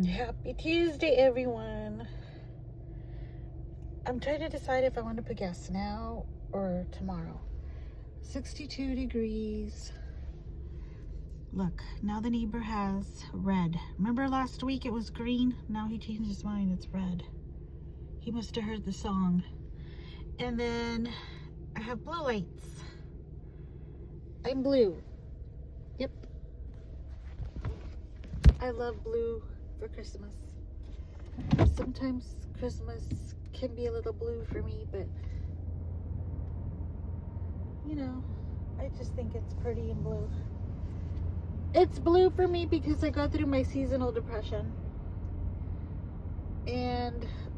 Happy Tuesday, everyone. I'm trying to decide if I want to put gas now or tomorrow. 62 degrees. Look, now the neighbor has red. Remember last week it was green? Now he changed his mind, it's red. He must have heard the song. And then I have blue lights. I'm blue. Yep. I love blue for Christmas. Sometimes Christmas can be a little blue for me, but you know, I just think it's pretty in blue. It's blue for me because I go through my seasonal depression.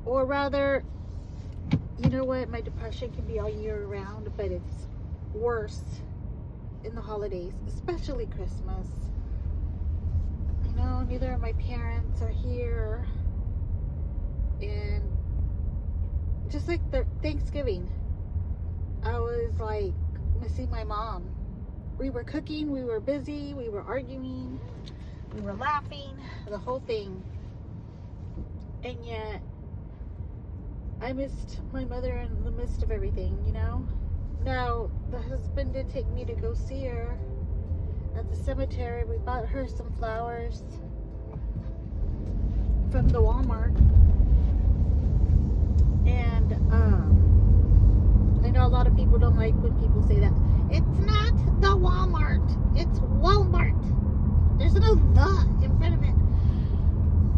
Or rather, you know what, my depression can be all year round, but it's worse in the holidays, especially Christmas. You know, neither of my parents are here. And just like the Thanksgiving, I was like missing my mom. We were cooking, we were busy, we were arguing, we were laughing, the whole thing. And yet, I missed my mother in the midst of everything, you know? Now, the husband did take me to go see her at the cemetery. We bought her some flowers from the Walmart. And I know a lot of people don't like when people say that. It's not the Walmart, it's Walmart. There's no the in front of it.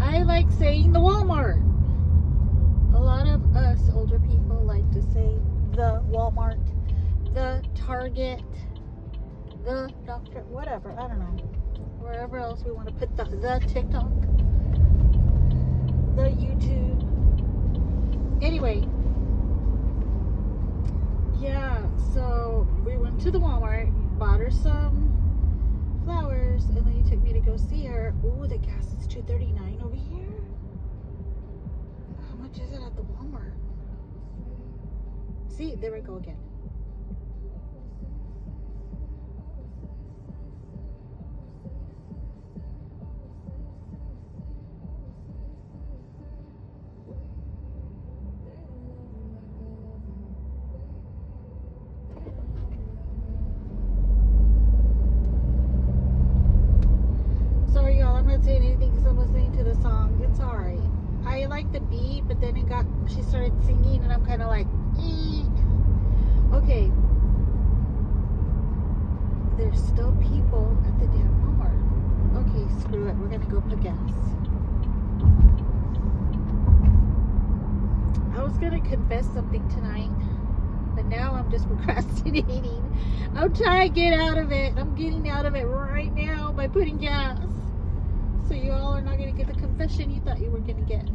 I like saying the Walmart. A lot of us older people like to say the Walmart, the Target, the doctor, whatever, I don't know. Wherever else we want to put the TikTok, the YouTube. Anyway, yeah, so we went to the Walmart, bought her some flowers, and then he took me to go see her. Ooh, the gas is $2.39 over here. How much is it at the Walmart? See, there we go again. Sorry, y'all, I'm not saying anything because I'm listening to the song. It's alright. I like the beat, but then she started singing, and I'm kind of like, okay. There's still people at the damn Walmart. Okay, screw it. We're gonna go put gas. I was gonna confess something tonight, but now I'm just procrastinating. I'm trying to get out of it. I'm getting out of it right now by putting gas. So you all are not gonna get the confession you thought you were gonna get.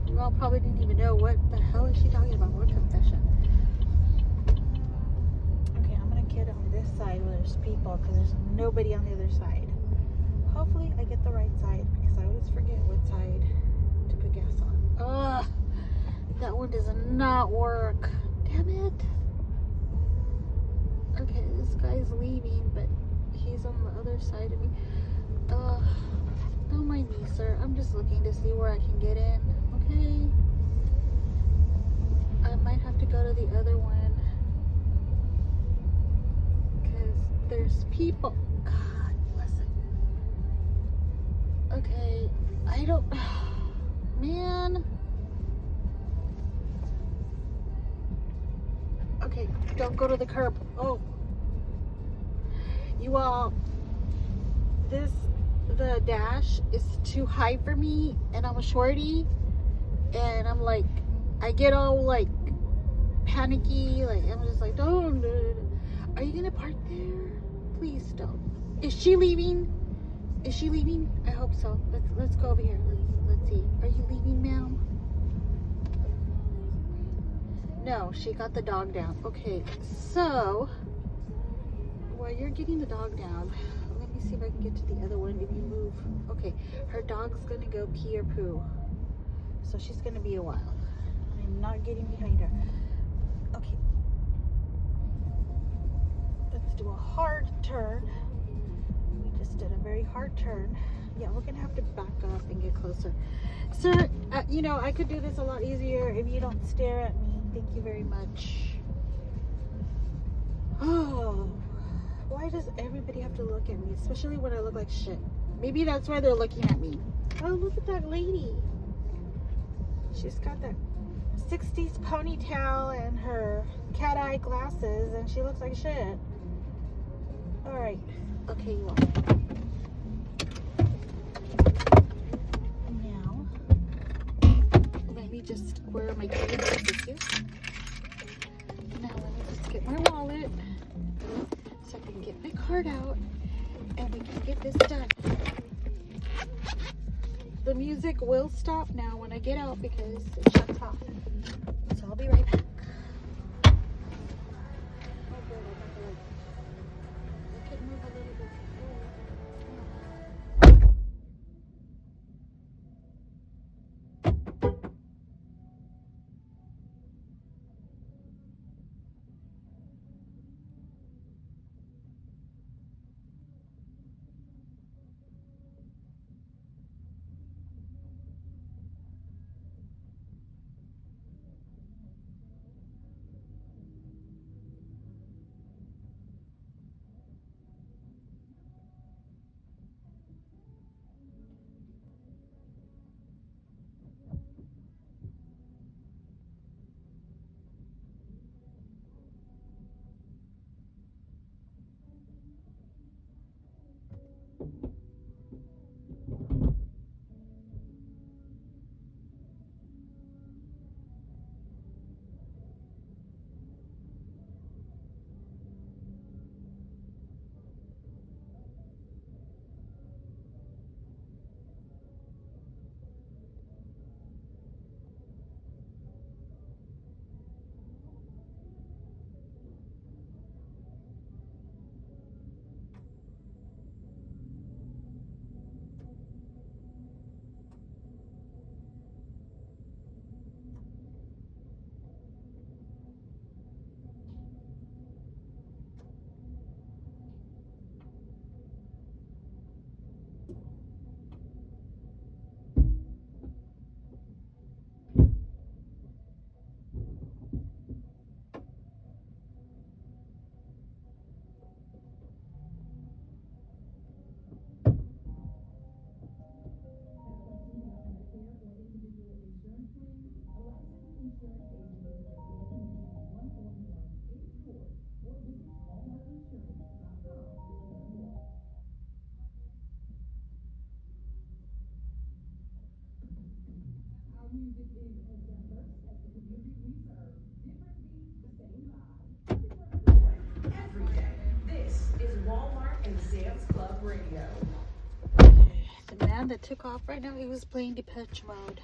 You all probably didn't even know what the hell is she talking about. What confession? Okay, I'm gonna get on this side where there's people because there's nobody on the other side. Hopefully I get the right side because I always forget what side to put gas on. Ugh, that one does not work. Damn it. Okay, this guy's leaving, but he's on the other side of me. Don't mind me, sir. I'm just looking to see where I can get in. Okay. I might have to go to the other one because there's people. God bless it. Okay. I don't. Man. Okay. Don't go to the curb. Oh. You all. The dash is too high for me, and I'm a shorty, and I'm like, I get all like panicky, like I'm just like, don't. Are you gonna park there? Please don't. Is she leaving? Is she leaving? I hope so. Let's go over here. Let's see. Are you leaving, ma'am? No, she got the dog down. Okay, so while you're getting the dog down, let me see if I can get to the other one if you move. Okay, her dog's gonna go pee or poo, so she's gonna be a while. I'm not getting behind her. Okay, let's do a hard turn. We just did a very hard turn. Yeah, we're gonna have to back up and get closer. Sir, you know, I could do this a lot easier if you don't stare at me. Thank you very much. Oh, why does everybody have to look at me? Especially when I look like shit. Maybe that's why they're looking at me. Oh, look at that lady. She's got that 60s ponytail and her cat eye glasses, and she looks like shit. Alright. Okay, you all. Now, let me just, where are my keys? Thank you. Now, let me just get my wallet so I can get my card out and we can get this done. The music will stop now when I get out because it shuts off. So I'll be right back. I could move a little bit. The man that took off right now, he was playing Depeche Mode.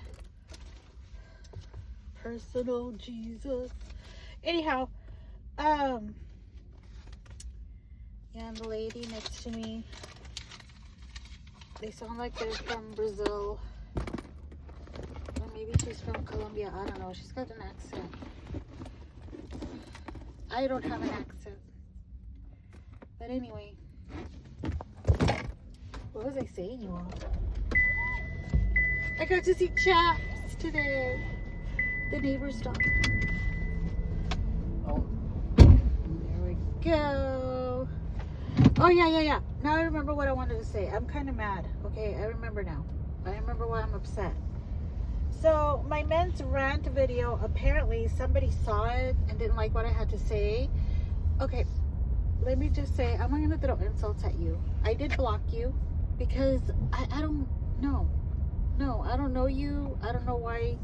Personal Jesus. Anyhow, yeah, and the lady next to me, they sound like they're from Brazil. Or maybe she's from Colombia. I don't know. She's got an accent. I don't have an accent. But anyway. What was I saying, you all? I got to see Chaps today. The neighbor's dog. Oh. There we go. Oh, yeah. Now I remember what I wanted to say. I'm kind of mad. Okay, I remember now. I remember why I'm upset. So, my men's rant video, apparently somebody saw it and didn't like what I had to say. Okay, let me just say, I'm not going to throw insults at you. I did block you because I don't know. No, I don't know you. I don't know why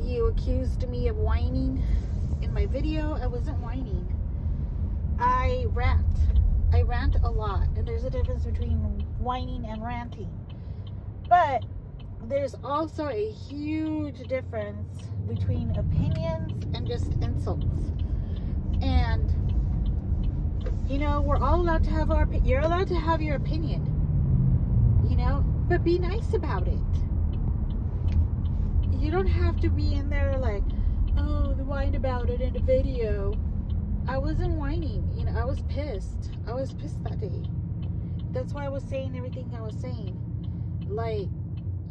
you accused me of whining in my video. I wasn't whining. I rant. I rant a lot. And there's a difference between whining and ranting. But there's also a huge difference between opinions and just insults. And, you know, we're all allowed to have you're allowed to have your opinion. You know, but be nice about it. You don't have to be in there like, oh, they whined about it in a video. I wasn't whining. You know, I was pissed. I was pissed that day. that's why I was saying everything I was saying. Like,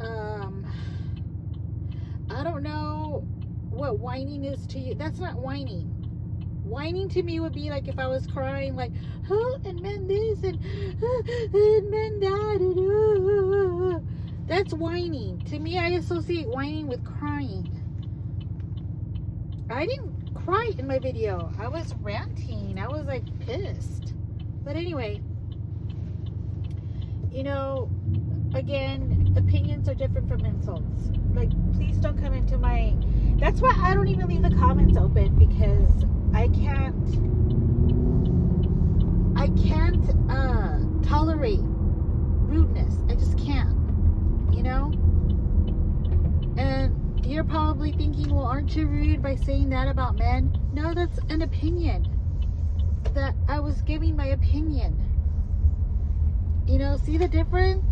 I don't know what whining is to you. That's not whining. Whining to me would be like if I was crying, like, oh, and men this and men that. That's whining. To me, I associate whining with crying. I didn't cry in my video. I was ranting. I was like pissed. But anyway, you know, again, opinions are different from insults. Like, please don't come into my... That's why I don't even leave the comments open, because I can't tolerate rudeness. I just can't, you know? And you're probably thinking, well, aren't you rude by saying that about men? No, that's an opinion. That I was giving my opinion. You know, see the difference?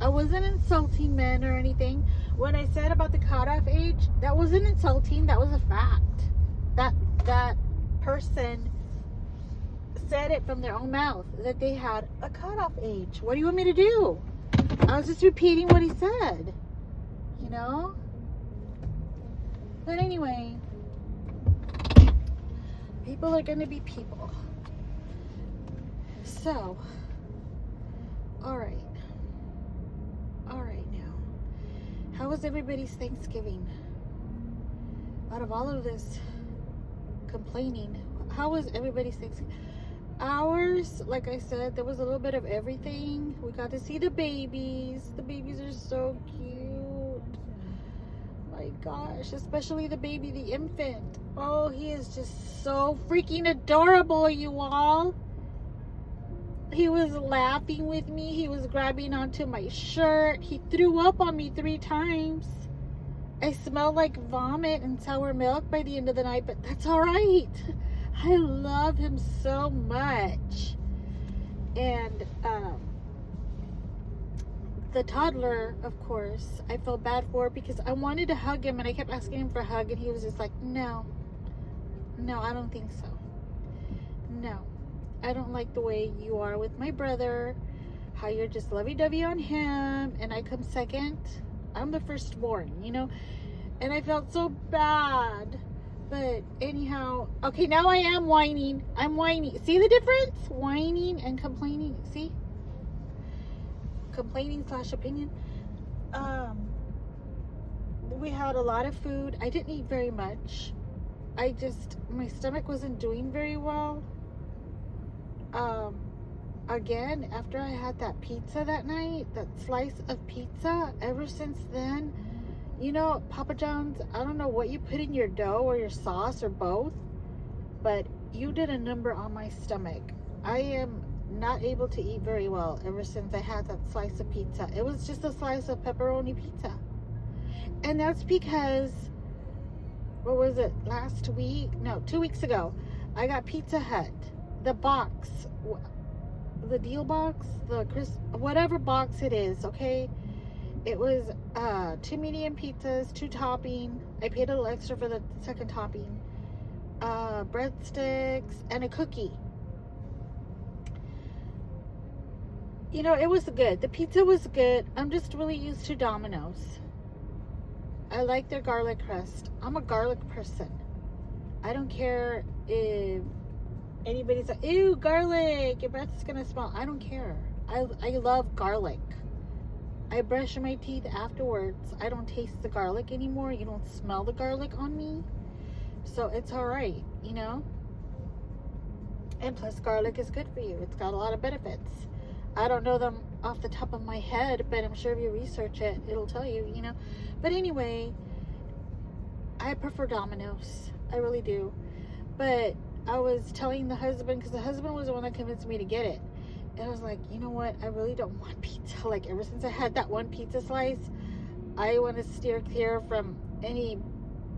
I wasn't insulting men or anything. When I said about the cutoff age, that wasn't insulting. That was a fact. That person said it from their own mouth that they had a cutoff age. What do you want me to do? I was just repeating what he said. You know? But anyway, people are going to be people. So, alright now. How was everybody's Thanksgiving? Out of all of this complaining, how was everybody's Thanksgiving? Ours, like I said, there was a little bit of everything. We got to see the babies. The babies are so cute. My gosh, especially the baby, the infant. Oh, he is just so freaking adorable, you all. He was laughing with me. He was grabbing onto my shirt. He threw up on me 3 times. I smelled like vomit and sour milk by the end of the night, but that's all right. I love him so much. And the toddler, of course, I felt bad for because I wanted to hug him and I kept asking him for a hug and he was just like, no, I don't think so. No, I don't like the way you are with my brother, how you're just lovey-dovey on him and I come second. I'm the firstborn, you know, and I felt so bad. But anyhow, okay, now I am whining. I'm whining. See the difference? Whining and complaining. See? Complaining / opinion. We had a lot of food. I didn't eat very much. My stomach wasn't doing very well. Again, after I had that pizza that night, that slice of pizza, ever since then, you know, Papa John's, I don't know what you put in your dough or your sauce or both, but you did a number on my stomach. I am not able to eat very well ever since I had that slice of pizza. It was just a slice of pepperoni pizza. And that's because, what was it, last week? No, 2 weeks ago, I got Pizza Hut. The box, the deal box, whatever box it is, okay? It was 2 medium pizzas, 2 topping. I paid a little extra for the second topping. Breadsticks and a cookie. You know, it was good. The pizza was good. I'm just really used to Domino's. I like their garlic crust. I'm a garlic person. I don't care if anybody's like, ew, garlic, your breath is gonna smell. I don't care. I love garlic. I brush my teeth afterwards. I don't taste the garlic anymore. You don't smell the garlic on me. So it's all right, you know? And plus, garlic is good for you. It's got a lot of benefits. I don't know them off the top of my head, but I'm sure if you research it, it'll tell you, you know? But anyway, I prefer Domino's. I really do. But I was telling the husband, because the husband was the one that convinced me to get it. And I was like, you know what? I really don't want pizza. Like, ever since I had that one pizza slice, I want to steer clear from any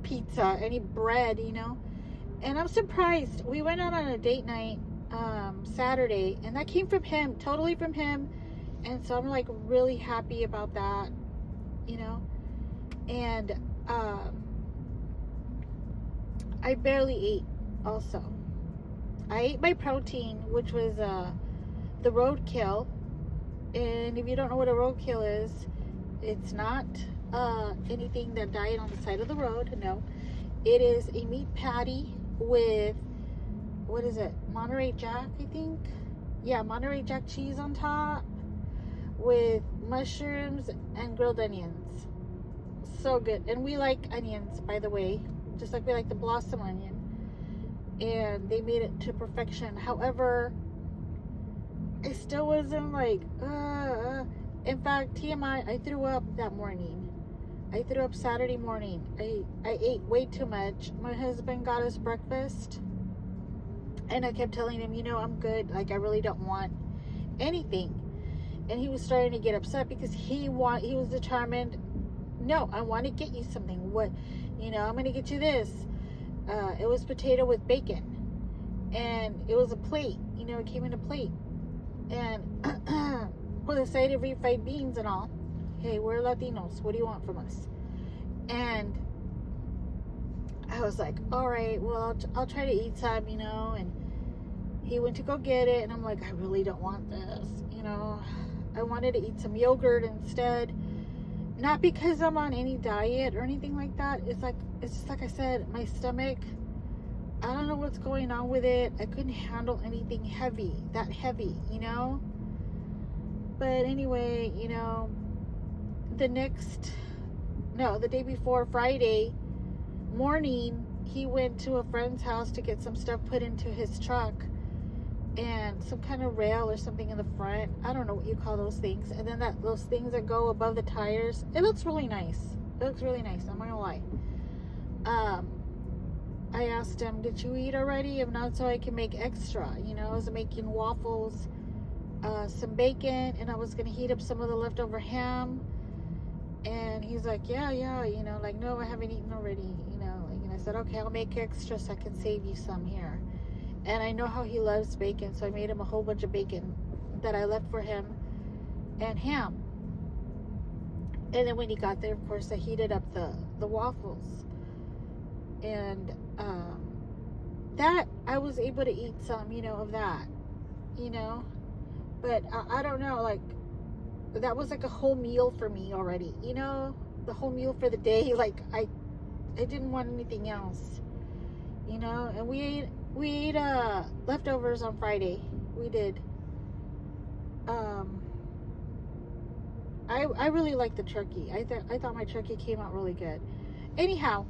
pizza, any bread, you know? And I'm surprised. We went out on a date night Saturday, and that came from him, totally from him. And so I'm, like, really happy about that, you know? And I barely ate also. I ate my protein, which was the roadkill. And if you don't know what a roadkill is, it's not anything that died on the side of the road. No, it is a meat patty with, what is it, Monterey Jack, I think. Yeah, Monterey Jack cheese on top with mushrooms and grilled onions. So good. And we like onions, by the way, just like we like the blossom onion. And they made it to perfection. However, I still wasn't like, in fact, TMI, I threw up that morning. I threw up Saturday morning. I ate way too much. My husband got us breakfast, and I kept telling him, I'm good. Like, I really don't want anything. And he was starting to get upset because he was determined, no, I want to get you something. What, I'm going to get you this. It was potato with bacon. And it was a plate. It came in a plate. And with a side of refried beans and all. Hey, we're Latinos. What do you want from us? And I was like, all right, well, I'll try to eat some, and he went to go get it, and I'm like, I really don't want this, I wanted to eat some yogurt instead, not because I'm on any diet or anything like that. It's just like I said, my stomach, I don't know what's going on with it. I couldn't handle anything that heavy, but anyway, the day before, Friday morning, he went to a friend's house to get some stuff put into his truck, and some kind of rail or something in the front. I don't know what you call those things. And then those things that go above the tires. It looks really nice. I'm not gonna lie. I asked him, did you eat already? If not, so I can make extra. I was making waffles, some bacon, and I was gonna heat up some of the leftover ham. And he's like, yeah, like, no, I haven't eaten already, and I said, okay, I'll make extra so I can save you some here. And I know how he loves bacon, so I made him a whole bunch of bacon that I left for him, and ham. And then when he got there, of course, I heated up the waffles. And that, I was able to eat some, of that, But I don't know, like, that was like a whole meal for me already, the whole meal for the day. Like, I didn't want anything else, and we ate leftovers on Friday. We did. I really liked the turkey. I thought my turkey came out really good. Anyhow,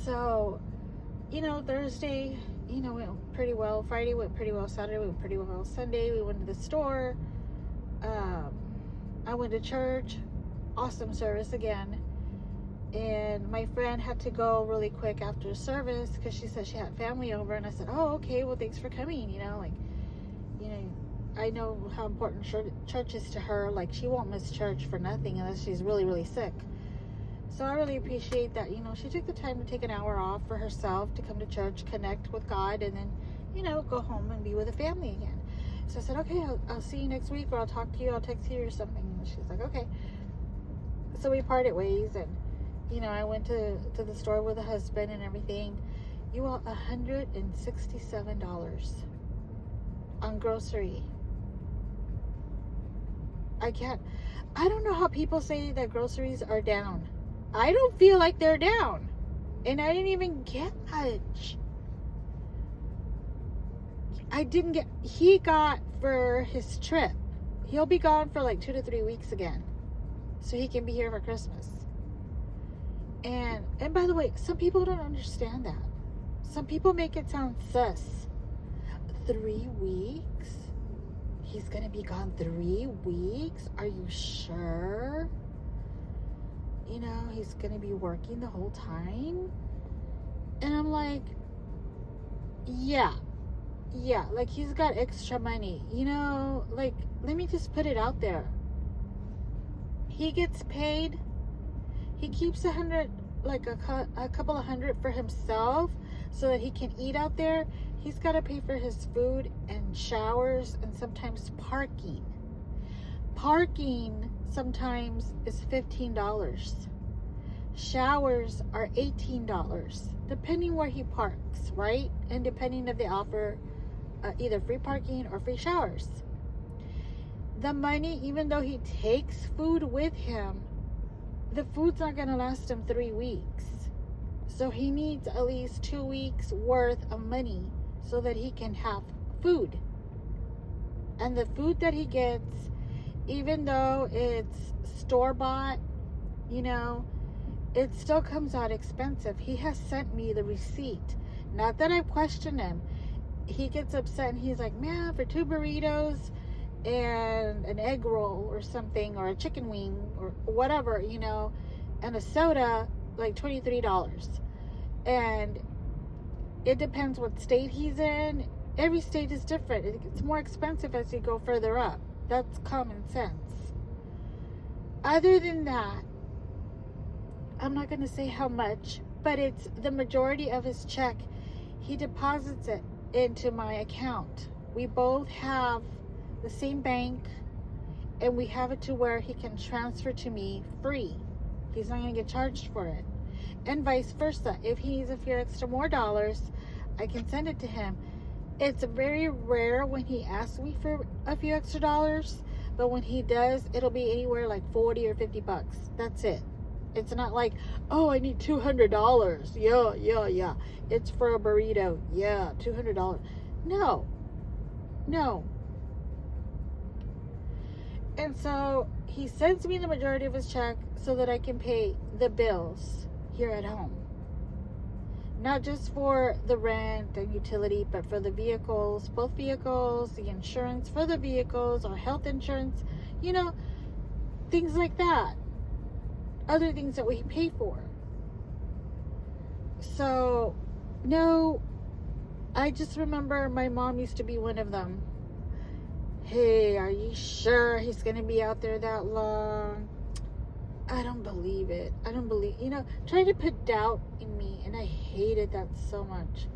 so, Thursday, went pretty well. Friday went pretty well. Saturday went pretty well. Sunday, we went to the store. I went to church. Awesome service again. And my friend had to go really quick after service because she said she had family over. And I said, oh, okay, well, thanks for coming. I know how important church is to her. Like, she won't miss church for nothing unless she's really, really sick. So I really appreciate that, she took the time to take an hour off for herself to come to church, connect with God, and then, go home and be with the family again. So I said, okay, I'll see you next week, or I'll talk to you, I'll text you or something. And she's like, okay. So we parted ways, and, I went to the store with the husband and everything. You all, $167 on grocery. I don't know how people say that groceries are down. I don't feel like they're down. And I didn't even get much. He got for his trip. He'll be gone for like 2 to 3 weeks again. So he can be here for Christmas. And by the way, some people don't understand that. Some people make it sound sus. 3 weeks? He's gonna be gone 3 weeks? Are you sure? He's gonna be working the whole time? And I'm like, yeah, like, he's got extra money, like, let me just put it out there. He gets paid, he keeps $100, like a couple of $100 for himself so that he can eat out there. He's got to pay for his food and showers and sometimes parking. Parking sometimes is $15. Showers are $18, depending where he parks, right? And depending if they offer either free parking or free showers. The money, even though he takes food with him, the food's not going to last him 3 weeks. So he needs at least 2 weeks worth of money so that he can have food. And the food that he gets, even though it's store-bought, you know, it still comes out expensive. He has sent me the receipt. Not that I question him. He gets upset and he's like, man, for 2 burritos and an egg roll or something, or a chicken wing or whatever, you know, and a soda, like $23. And it depends what state he's in. Every state is different. It's more expensive as you go further up. That's common sense. Other than that, I'm not going to say how much, but it's the majority of his check. He deposits it into my account. We both have the same bank, and we have it to where he can transfer to me free. He's not going to get charged for it. And vice versa. If he needs a few extra more dollars, I can send it to him. It's very rare when he asks me for a few extra dollars, but when he does, it'll be anywhere like 40 or 50 bucks. That's it. It's not like, oh, I need $200. Yeah. It's for a burrito. Yeah, $200. No. And so he sends me the majority of his check so that I can pay the bills here at home. Not just for the rent and utility, but for the vehicles, both vehicles, the insurance for the vehicles, or health insurance, you know, things like that. Other things that we pay for. So, no, I just remember my mom used to be one of them. Hey, are you sure he's going to be out there that long? I don't believe it. You know, trying to put doubt in me, and I hated that so much.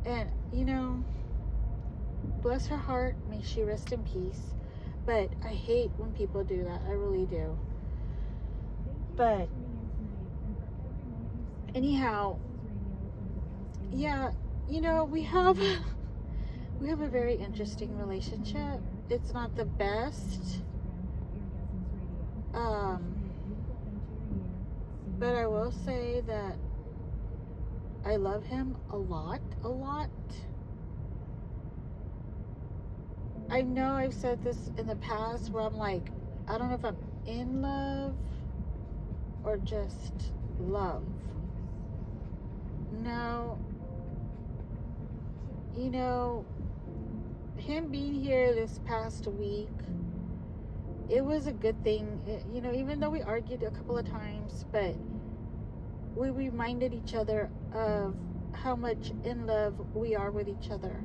And, you know, bless her heart, may she rest in peace. But I hate when people do that. I really do. But anyhow, yeah, you know, we have a very interesting relationship. It's not the best, but I will say that I love him a lot. I know I've said this in the past where I'm like, I don't know if I'm in love or just love. Now, you know, him being here this past week, it was a good thing. You know, even though we argued a couple of times, but we reminded each other of how much in love we are with each other.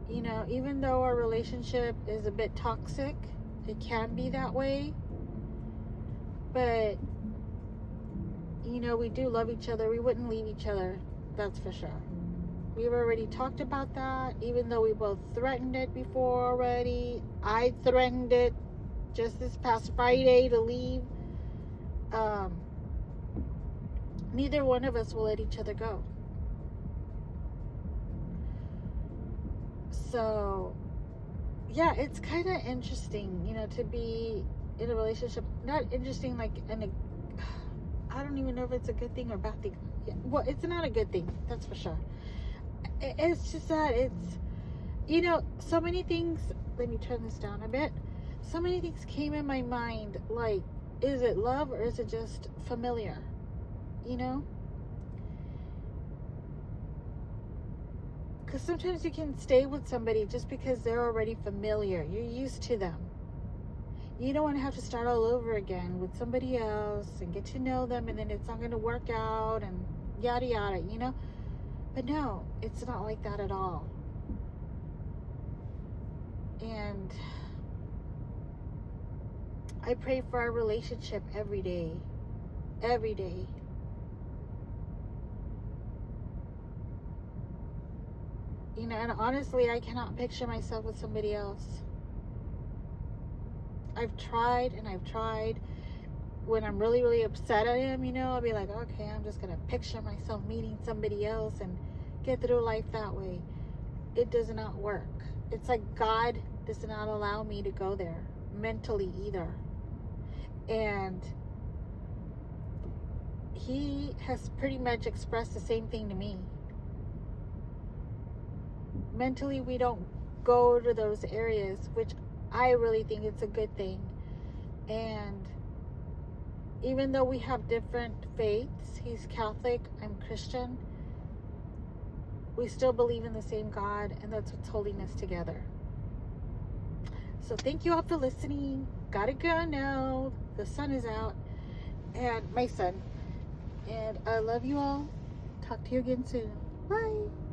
You know, even though our relationship is a bit toxic, it can be that way, but you know, we do love each other. We wouldn't leave each other, that's for sure. We've already talked about that, even though we both threatened it before already. I threatened it just this past Friday to leave. Neither one of us will let each other go. So, yeah, it's kind of interesting, you know, to be in a relationship. Not interesting like I don't even know if it's a good thing or a bad thing. Well, it's not a good thing, that's for sure. It's just that it's, you know, so many things. Let me turn this down a bit. So many things came in my mind, like, is it love or is it just familiar? You know? Because sometimes you can stay with somebody just because they're already familiar. You're used to them. You don't want to have to start all over again with somebody else and get to know them, and then it's not going to work out and yada yada, you know? But no, it's not like that at all. And I pray for our relationship every day. Every day. You know, and honestly, I cannot picture myself with somebody else. I've tried and I've tried. When I'm really, really upset at him, you know, I'll be like, okay, I'm just going to picture myself meeting somebody else and get through life that way. it does not work. It's like God does not allow me to go there mentally either. And he has pretty much expressed the same thing to me. Mentally, we don't go to those areas, which I really think it's a good thing. And even though we have different faiths, he's Catholic, I'm Christian, we still believe in the same God, and that's what's holding us together. So thank you all for listening. Gotta go now. The sun is out, and my son. And I love you all. Talk to you again soon. Bye.